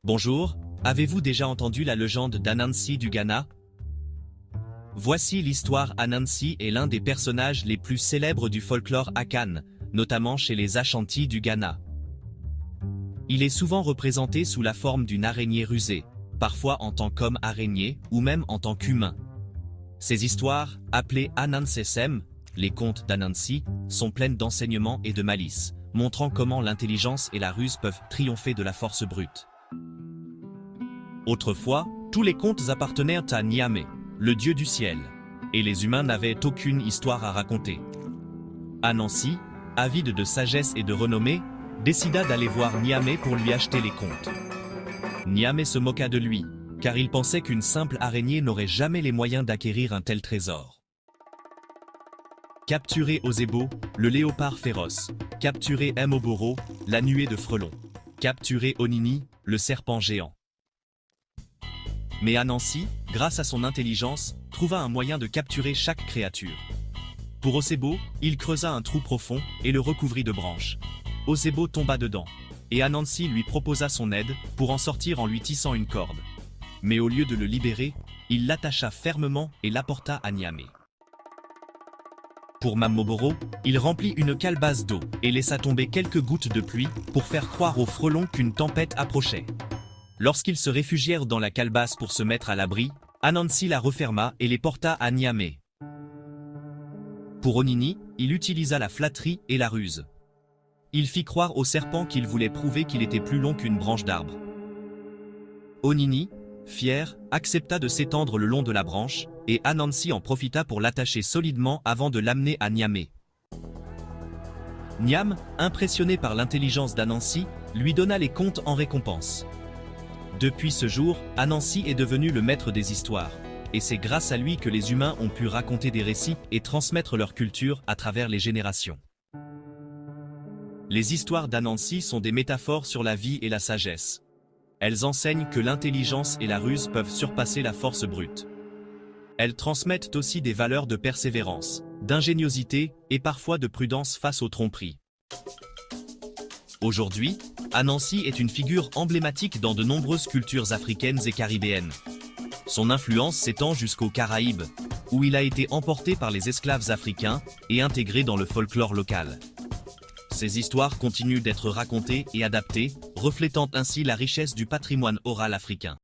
Bonjour, avez-vous déjà entendu la légende d'Anansi du Ghana? Voici l'histoire. Anansi est l'un des personnages les plus célèbres du folklore Akan, notamment chez les Ashanti du Ghana. Il est souvent représenté sous la forme d'une araignée rusée, parfois en tant qu'homme araignée ou même en tant qu'humain. Ces histoires, appelées Anansesem, les contes d'Anansi, sont pleines d'enseignements et de malice, montrant comment l'intelligence et la ruse peuvent triompher de la force brute. Autrefois, tous les contes appartenaient à Niamey, le dieu du ciel, et les humains n'avaient aucune histoire à raconter. Anansi, avide de sagesse et de renommée, décida d'aller voir Niamey pour lui acheter les contes. Niamey se moqua de lui, car il pensait qu'une simple araignée n'aurait jamais les moyens d'acquérir un tel trésor. Capturer Osebo, le léopard féroce. Capturer Mboboro, la nuée de frelons. Capturer Onini, le serpent géant. Mais Anansi, grâce à son intelligence, trouva un moyen de capturer chaque créature. Pour Osebo, il creusa un trou profond et le recouvrit de branches. Osebo tomba dedans, et Anansi lui proposa son aide pour en sortir en lui tissant une corde. Mais au lieu de le libérer, il l'attacha fermement et l'apporta à Niamey. Pour Mboboro, il remplit une calebasse d'eau et laissa tomber quelques gouttes de pluie pour faire croire aux frelons qu'une tempête approchait. Lorsqu'ils se réfugièrent dans la calebasse pour se mettre à l'abri, Anansi la referma et les porta à Niamey. Pour Onini, il utilisa la flatterie et la ruse. Il fit croire au serpent qu'il voulait prouver qu'il était plus long qu'une branche d'arbre. Onini, fier, accepta de s'étendre le long de la branche, et Anansi en profita pour l'attacher solidement avant de l'amener à Niamey. Niam, impressionné par l'intelligence d'Anansi, lui donna les contes en récompense. Depuis ce jour, Anansi est devenu le maître des histoires, et c'est grâce à lui que les humains ont pu raconter des récits et transmettre leur culture à travers les générations. Les histoires d'Anansi sont des métaphores sur la vie et la sagesse. Elles enseignent que l'intelligence et la ruse peuvent surpasser la force brute. Elles transmettent aussi des valeurs de persévérance, d'ingéniosité et parfois de prudence face aux tromperies. Aujourd'hui, Anansi est une figure emblématique dans de nombreuses cultures africaines et caribéennes. Son influence s'étend jusqu'aux Caraïbes, où il a été emporté par les esclaves africains et intégré dans le folklore local. Ces histoires continuent d'être racontées et adaptées, reflétant ainsi la richesse du patrimoine oral africain.